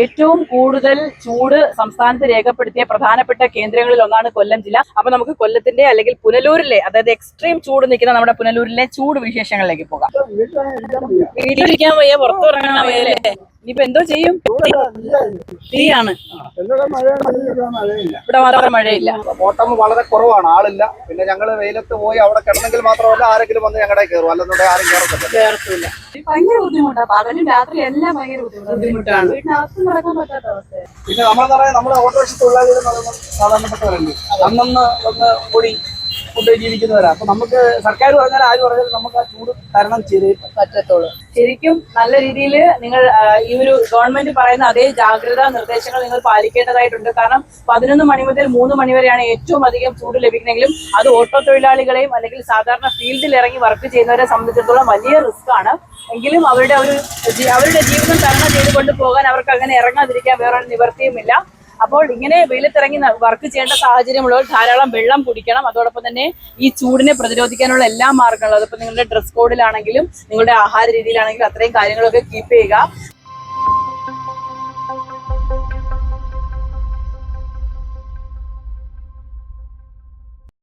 ഏറ്റവും കൂടുതൽ ചൂട് സംസ്ഥാനത്ത് രേഖപ്പെടുത്തിയ പ്രധാനപ്പെട്ട കേന്ദ്രങ്ങളിൽ ഒന്നാണ് കൊല്ലം ജില്ല. അപ്പൊ നമുക്ക് കൊല്ലത്തിന്റെ അല്ലെങ്കിൽ പുനലൂരിലെ, അതായത് എക്സ്ട്രീം ചൂട് നിൽക്കുന്ന നമ്മുടെ പുനലൂരിലെ ചൂട് വിശേഷങ്ങളിലേക്ക് പോകാം. വീട്ടിലിരിക്കാൻ വയ്യ, പുറത്തിറങ്ങാൻ വയ്യല്ലേ? ഇനിയിപ്പോ എന്തോ ചെയ്യും? തീയാണ്. ഇവിടെ മാത്രം മഴയില്ല. ഓട്ടം വളരെ കുറവാണ്, ആളില്ല. പിന്നെ ഞങ്ങള് വെയിലത്ത് പോയി അവിടെ കിടന്നെങ്കിൽ മാത്രമല്ല ആരെങ്കിലും വന്ന് ഞങ്ങളുടെ കയറും, അല്ലെന്നുണ്ടെങ്കിൽ ആരും കേറത്തില്ല. ഭയങ്കര ബുദ്ധിമുട്ടാണ്. പകലും രാത്രി എല്ലാം ഭയങ്കര ബുദ്ധിമുട്ടാണ്. വീട്ടിനകത്ത് നടക്കാൻ പറ്റാത്ത അവസ്ഥ. പിന്നെ നമ്മളെന്ന് പറയാൻ നമ്മുടെ ഓട്ടോറിക്ഷ തൊഴിലാളികൾ എന്ന് പറയുമ്പോൾ സാധാരണപ്പെട്ടവരല്ലേ, അന്നന്ന് വന്ന് കൂടി കൊണ്ട് ജീവിക്കുന്നവരാ. അപ്പൊ നമുക്ക് സർക്കാർ പറഞ്ഞാൽ ആര് പറഞ്ഞാലും നമുക്ക് ആ ചൂട് തരണം ചെയ്തേ പറ്റത്തുള്ളൂ. ശരിക്കും നല്ല രീതിയിൽ നിങ്ങൾ ഈ ഒരു ഗവൺമെന്റ് പറയുന്ന അതേ ജാഗ്രതാ നിർദ്ദേശങ്ങൾ നിങ്ങൾ പാലിക്കേണ്ടതായിട്ടുണ്ട്. കാരണം 11 മണി മുതൽ 3 മണി വരെയാണ് ഏറ്റവും അധികം ചൂട് ലഭിക്കുന്നെങ്കിലും അത് ഓട്ടോ തൊഴിലാളികളെയും അല്ലെങ്കിൽ സാധാരണ ഫീൽഡിൽ ഇറങ്ങി വർക്ക് ചെയ്യുന്നവരെ സംബന്ധിച്ചിടത്തോളം വലിയ റിസ്ക് ആണ്. എങ്കിലും അവരുടെ ജീവിതം തരണം ചെയ്തുകൊണ്ട് പോകാൻ അവർക്ക് അങ്ങനെ ഇറങ്ങാതിരിക്കാൻ വേറൊരു നിവൃത്തിയുമില്ല. അപ്പോൾ ഇങ്ങനെ വെയിലത്തിറങ്ങി വർക്ക് ചെയ്യേണ്ട സാഹചര്യമുള്ളവർ ധാരാളം വെള്ളം കുടിക്കണം. അതോടൊപ്പം തന്നെ ഈ ചൂടിനെ പ്രതിരോധിക്കാനുള്ള എല്ലാ മാർഗങ്ങളും, അതിപ്പോൾ നിങ്ങളുടെ ഡ്രസ് കോഡിലാണെങ്കിലും നിങ്ങളുടെ ആഹാര രീതിയിലാണെങ്കിലും അത്രയും കാര്യങ്ങളൊക്കെ കീപ്പ് ചെയ്യുക.